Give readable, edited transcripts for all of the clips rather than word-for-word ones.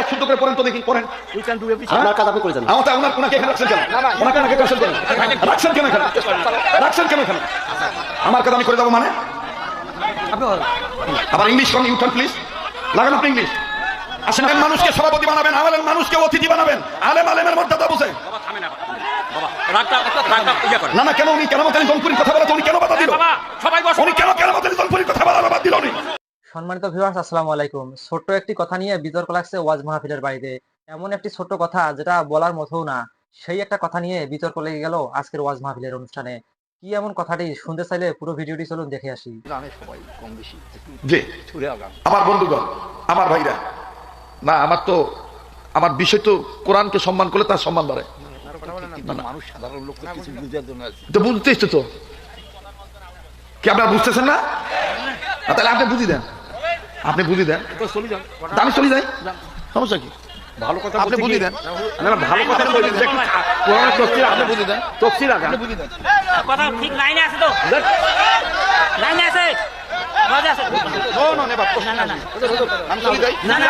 আয়াত শুদ্ধ করে পড়েন তো দেখি, পড়েন। আপনার কাজ আপনি করেছেন। ওনাকে এখানে রাখছেন কেন? ওনাকে রাখছেন কেন? রাখছেন কেন এখানে? রাখছেন কেন এখানে? আমার কাজ আমি করে দেবো মানে? আবার ইংলিশ কোন ইউটার্ন প্লিজ লাগান আপনি ইংলিশ। আসেন, মানুষকে সভাপতি বানাবেন, আলেম মানুষকে অতিথি বানাবেন, আলেম আলেমের মর্যাদা বুঝে। না না, কেন উনি কেরামতের জনপুরীর কথা বলে তো উনি কেন বাধা দিল? উনি কেন কেরামতের জনপুরীর কথা বলা বাদ দিল উনি? সম্মানিত ভিউয়ার্স, আসসালামু আলাইকুম। ছোট্ট একটি কথা নিয়ে বিতর্ক লাগছে ওয়াজ মাহফিলের বাড়িতে। এমন একটি ছোট্ট কথা যেটা বলার মতও না, সেই একটা কথা নিয়ে বিতর্ক লেগে গেল আজকের ওয়াজ মাহফিলের অনুষ্ঠানে। কি এমন কথাটি শুনতে চাইলে পুরো ভিডিওটি চলুন দেখে আসি। জি, আমার বন্ধুগণ, আমার ভাইরা, না আমার বিষয় তো কোরআনকে সম্মান করলে তার সম্মান বাড়ে। মানুষ সাধারণ লোক কিছু বুঝার জন্য তো বুঝতেই তো কি আপনারা বুঝতেছেন না? তাহলে আপনি বুঝি দেন, আপনি বুঝি দেন, আমি চলে যাই, সমস্যা কি? ভালো কথা আপনি বুঝি দেন, ভালো কথা বলি, কোরআনের তফসির আপনি বুঝে দেন, তফসির আগে আপনি বুঝে দেন। কথা ঠিক লাইনে আছে তো? লাইনে আছে? মজা আছে? আমি চলে যাই। না না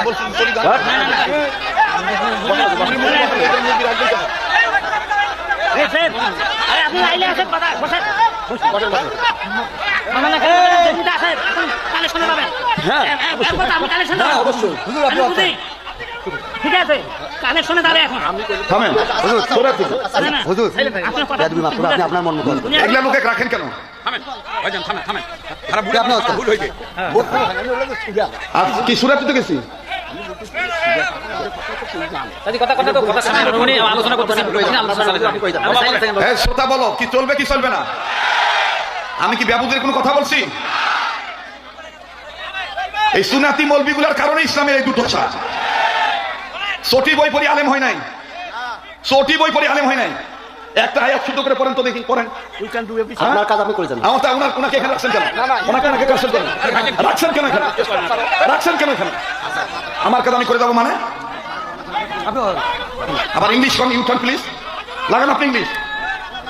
বলছি চলে যান। আরে আপনি লাইনে আছেন, কথা বসেন। মানে জমিতে আছে, এখন কালেকশনে যাবেন। আমি কালেকশন যাবো অবশ্যই। ঠিক আছে, কানেকশনে যাবে এখন। থামেন হুজুর, সরে আসুন। হুজুর, আপনার কথা আপনি আপনার মন মতো এগুলা লোকে রাখেন কেন? আজ কি সুরাতে তো গেছি? শ্রোতা বলো, কি চলবে কি চলবে না? আমি কি ব্যাবুদের কোনো কথা বলছি? এই সুন্নাতি মৌলবিগুলোর কারণে ইসলামের এই দুর্দশা। সটি বই পড়ি আলেম হয় নাই, সটি বই পড়ি আলেম হয় নাই। একটা আয়াত শুদ্ধ করে পড়েন তো দেখি, পড়েন। আপনার কাজ আপনি করেছেন। ওনাকে এখানে রাখছেন কেন? ওনাকে রাখছেন কেন? রাখছেন কেন এখানে? রাখছেন কেন এখানে? আমার কাজ আমি করে দেবো মানে? আবার ইংলিশ কোন ইউটার্ন প্লিজ লাগান আপনি ইংলিশ।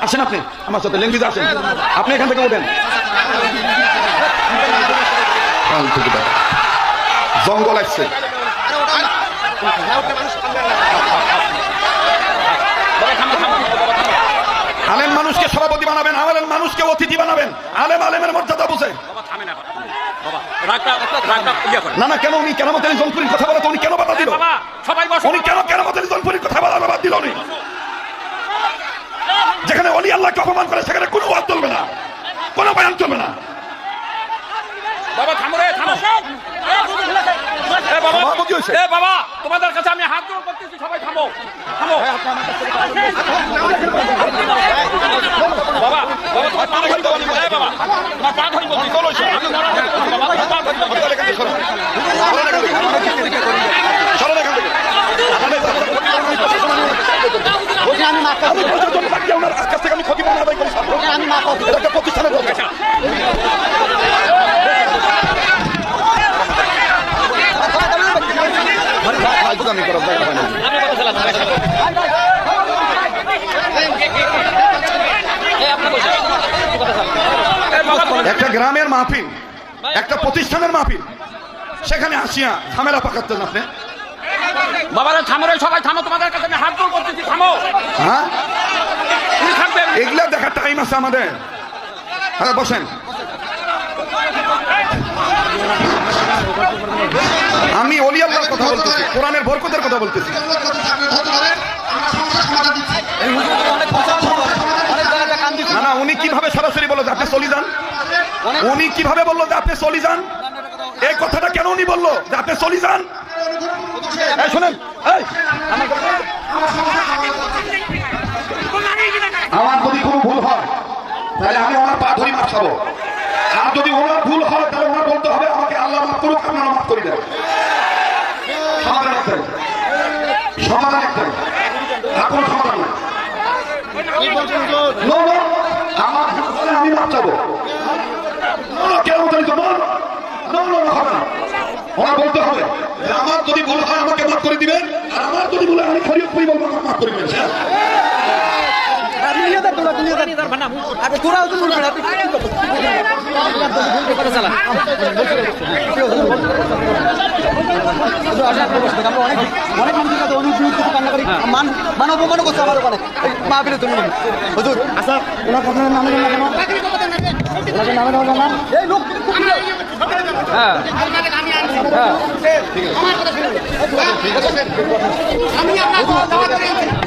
আসেন আপনি আমার সাথে ল্যাঙ্গুয়েজ আসেন, আপনি এখান থেকে ওঠেন। জঙ্গল আসছে, আলেম মানুষকে সভাপতি বানাবেন, আলেম মানুষকে অতিথি বানাবেন, আলেম আলেমের মর্যাদা বুঝে। না না, কেন উনি কেরামতের জনপুরীর কথা বলে তো উনি কেন বাধা দিল? উনি কেন কেরামতের জনপুরীর কথা বলা বাদ দিল উনি? যেখানে ওলি আল্লাহকে অপমান করে সেখানে কোনো ওয়াজ চলবে না, কোনো বয়ান চলবে না। বাবা থামো রে, থামো। বাবা, তোমাদের কাছে আমি হাত জোড় করতেছি, সবাই থামো, থামো। বাবা, বাবা তোমার পা ধরি বলি, বাবা তোমার পা ধরি বলি, চলো এসো। আমি ক্ষতি প্রতিষ্ঠানে একটা গ্রামের মাহফিল, একটা প্রতিষ্ঠানের মাহফিল, সেখানে আসিয়া ঝামেলা পাকাচ্ছেন আপনি। বাবারা থামো রে, সবাই থামো, তোমাদের কাছে আমি হাত জোড় করতেছি, থামো। হ্যাঁ, তুমি থাকবেন, এগুলা দেখার টাইম আছে আমাদের। হ্যাঁ বসেন। আমি ওলি আল্লাহর কথা বলতেছি, কোরআনের বরকতের কথা বলতেছি। না না, উনি কিভাবে সরাসরি বললো যে আপনি চলে যান? উনি কিভাবে বললো যে আপনি চলে যান? এই কথাটা কেন উনি বললো যে আপনি চলে যান? এই শোনেন, আমার যদি কোনো ভুল হয় তাহলে আমি ওনার পা ধরি মাফ চাবো। আর যদি ওনার ভুল হয় তাহলে ওনার বলতে হবে আমাকে আল্লাহ মাফ করুক, আপনারা মাফ করে দেন। সমাধান একটাই, সমাধান একটাই, আর কোনো সমাধান নাই। আমার আমি মাফ চাবো, কেন জানি তো বল হবে না। ওনার বলতে হবে আমার যদি ভুল হয় আমাকে মাফ করে দিবেন, আর আমার যদি ভুল হয় আমি শরীয়ত পড়ি বলবো মাফ করে দিবেন।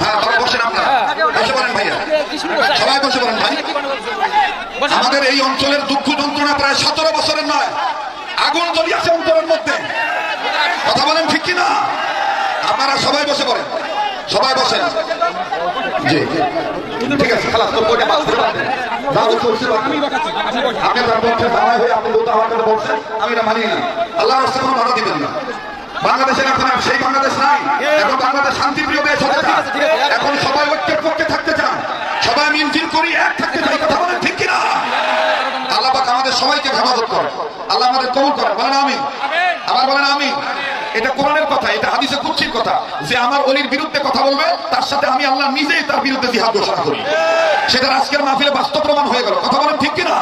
হ্যাঁ বাবা বসেন আপনারা, বসে পড়েন ভাইয়া, সবাই বসে পড়েন ভাই। আমাদের এই অঞ্চলের দুঃখ যন্ত্রণা প্রায় 17 বছরের নয়, আগুন জ্বলি আছে অন্তরের মধ্যে। কথা বলেন ঠিক কিনা? আপনারা সবাই বসে পড়েন, সবাই বসেন। জি ঠিক আছে, খালাস তোর বইটা বাদ করে দেন। দাও চলছে আপনি তার পক্ষে দাঁড়ায় হয়ে আপনি দোতা হওয়ার কথা বলছেন, আমি এটা মানি না। আল্লাহর রাস্তায় কোনো বাধা দিবেন না। বাংলাদেশের এখন আর সেই বাংলাদেশ নাই, এখন বাংলাদেশ শান্তিপ্রিয় দেশ হতে চায়। এখন সবাই ঐক্যের পক্ষে থাকতে চান, সবাই মিলজিল করি এক থাকতে চাই। কথা বলেন ঠিক কিনা? আল্লাহ পাক আমাদের সবাইকে হেফাজত করে, আল্লাহ আমাদের কবুল করে। বলেন আমিন, আবার বলেন আমিন। এটা কোরআনের কথা, এটা হাদিসে কুদসির কথা, যে আমার ওলির বিরুদ্ধে কথা বলবে তার সাথে আমি আল্লাহ নিজেই তার বিরুদ্ধে জিহাদ ঘোষণা করি। সেটা আজকের মাহফিলে বাস্তব প্রমাণ হয়ে গেল। কথা বলেন ঠিক কিনা?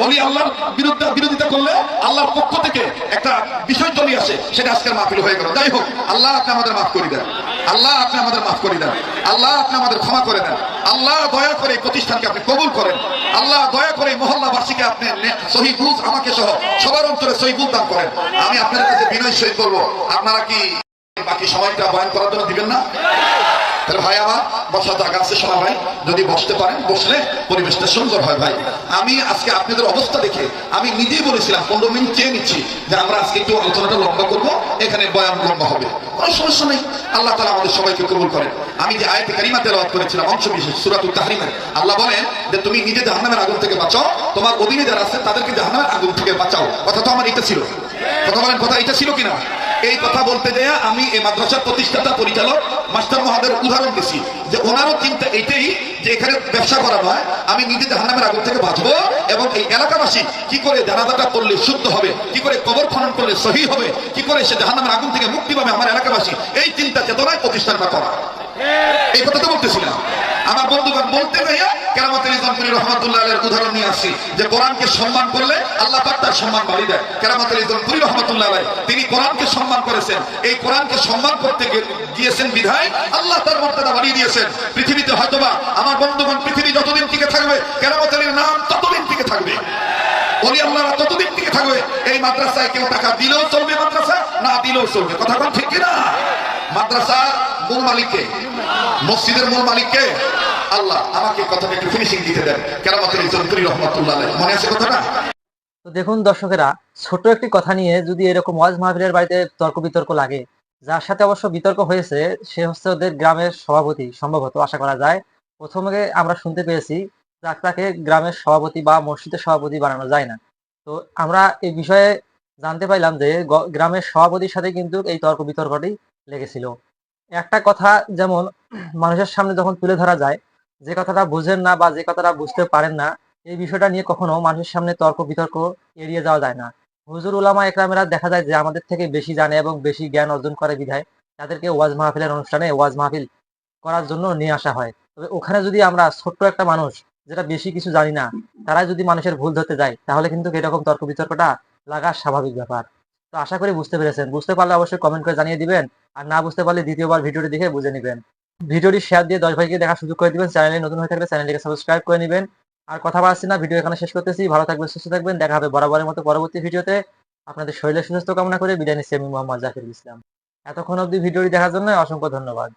ওলি আল্লাহর বিরুদ্ধে বিরোধিতা করলে আল্লাহর পক্ষ থেকে একটা বিষয় চলে আসে, সেটা আজকের মাহফিল হয়ে গেল। যাই হোক, আল্লাহ আপনি আমাদের মাফ করে দেন, আল্লাহ আপনি আমাদের মাফ করে দেন, আল্লাহ আপনি আমাদের ক্ষমা করে দেন। আল্লাহ দয়া করে এই প্রতিষ্ঠানকে আপনি কবুল করেন। আল্লাহ দয়া করে মহল্লাবাসীকে আপনি সহি বুঝ, আমাকে সহ সবার অন্তরে সহি বুঝ দান করেন। আমি আপনাদের কাছে বিনয় সহিত বলবো, আপনারা কি বাকি সময়টা বয়ান করার জন্য দিবেন না? তাহলে ভাই আমার বসার জায়গা আছে, সময় ভাই যদি বসতে পারেন, বসলে পরিবেশটা সুন্দর হয়। ভাই আমি আজকে আপনাদের অবস্থা দেখে আমি নিজেই বলেছিলাম 15 মিনিট চেয়ে নিচ্ছি যে আমরা আজকে একটু আলোচনাটা লম্বা করবো, এখানে বয়ান লম্বা হবে, কোনো সমস্যা নেই। আল্লাহ তাআলা আমাদের সবাইকে কবুল করেন। আমি যে আয়াতে কারিমা তেলাওয়াত করেছিলাম অংশ বিশেষ সূরাতুত তাহরিমে, আল্লাহ বলেন যে তুমি নিজে জাহান্নামের আগুন থেকে বাঁচাও, তোমার অধীনে যারা আছে তাদেরকে জাহান্নামের আগুন থেকে বাঁচাও। কথা তো আমার এটা ছিল, কথা বলেন, কথা এটা ছিল কিনা? এই কথা বলতে যায় আমি এই মাদ্রাসার প্রতিষ্ঠাতা পরিচালক মাস্টার মহাদের উদাহরণ দিছি যে ওনারও চিন্তা এইটাই যে এখানে ব্যবসা করা নয়, আমি নিজে জাহান্নামের আগুন থেকে বাঁচবো এবং এই এলাকাবাসী কি করে জানাজাটা করলে শুদ্ধ হবে, কি করে কবর খনন করলে সহি হবে, কি করে সে জাহান্নামের আগুন থেকে মুক্তি পাবে আমার এলাকাবাসী, এই চিন্তা চেতনায় প্রতিষ্ঠানটা করা। এই কথা তো বলতেছিলাম। আমার বন্ধুগণ বলতে গিয়ে কেরামতুল ইসলামপুরী রহমাতুল্লাহ আলাইহির উদাহরণ নিয়ে আসছি যে কোরআনকে সম্মান করলে আল্লাহ পাক তার সম্মান বাড়িয়ে দেয়। কেরামতুল ইসলামপুরী রহমাতুল্লাহ আলাইহি তিনি কোরআনকে সম্মান করেছেন, এই কোরআনকে সম্মান করতে গিয়েছেন বিধায় আল্লাহ তার মর্যাদা বাড়িয়ে দিয়েছেন। পৃথিবীতে হয়তোবা আমার বন্ধুগণ পৃথিবী যতদিন টিকে থাকবে কেরামতুলের নাম ততদিন টিকে থাকবে, ওলি আল্লাহরা ততদিন টিকে থাকবে। এই মাদ্রাসায় কেউ টাকা দিলেও চলবে, মাদ্রাসা না দিলেও চলবে। কথা বল ঠিক কিনা? মাদ্রাসা মূল মালিককে, মসজিদের মূল মালিককে আল্লাহ। আমাকে কথাটা একটু ফিনিশিং দিতে দেন। কেরামতুল ইসলামপুরী রহমাতুল্লাহ আলাইহি, মনে আছে কথাটা? তো দেখুন দর্শকেরা, ছোট একটি কথা নিয়ে যদি এরকম ওয়াজ মাহফিলের বাড়িতে তর্ক বিতর্ক লাগে, যার সাথে অবশ্য বিতর্ক হয়েছে সে হচ্ছে ওদের গ্রামের সভাপতি, সম্ভবত আশা করা যায়। প্রথমে আমরা শুনতে পেয়েছি তাকে গ্রামের সভাপতি বা মসজিদের সভাপতি বানানো যায় না। তো আমরা এই বিষয়ে জানতে পাইলাম যে গ্রামের সভাপতির সাথে কিন্তু এই তর্ক বিতর্কটি লেগেছিল। একটা কথা যেমন মানুষের সামনে যখন তুলে ধরা যায়, যে কথাটা বুঝেন না বা যে কথাটা বুঝতে পারেন না, এই বিষয়টা নিয়ে কখনো মানুষের সামনে তর্ক বিতর্ক এড়িয়ে যাওয়া যায় না। হুজুর উলামা একরামেরা দেখা যায় যে আমাদের থেকে বেশি জানে এবং বেশি জ্ঞান অর্জন করে বিধায় তাদেরকে ওয়াজ মাহফিলের অনুষ্ঠানে ওয়াজ মাহফিল করার জন্য নিয়ে আসা হয়। তবে ওখানে যদি আমরা ছোট্ট একটা মানুষ যেটা বেশি কিছু জানি না, তারা যদি মানুষের ভুল ধরতে যায়, তাহলে কিন্তু এরকম তর্ক বিতর্কটা লাগা স্বাভাবিক ব্যাপার। তো আশা করি বুঝতে পেরেছেন। বুঝতে পারলে অবশ্যই কমেন্ট করে জানিয়ে দিবেন, আর না বুঝতে পারলে দ্বিতীয়বার ভিডিওটি দেখে বুঝে নেবেন। ভিডিওটি শেয়ার দিয়ে 10 ভাইকে দেখার সুযোগ করে দিবেন। চ্যানেলে নতুন হয়ে থাকলে চ্যানেলটিকে সাবস্ক্রাইব করে নেবেন। আর কথা বাড়াচ্ছি না, ভিডিও এখানে শেষ করতেছি। ভালো থাকবেন, সুস্থ থাকবেন। দেখা হবে বরাবরের মতো পরবর্তী ভিডিওতে। আপনাদের শরীরের সুস্বাস্থ্য কামনা করে বিদায় নিচ্ছি আমি মোহাম্মদ জাকিরুল ইসলাম। এতক্ষণ অবধি ভিডিওটি দেখার জন্য অসংখ্য ধন্যবাদ।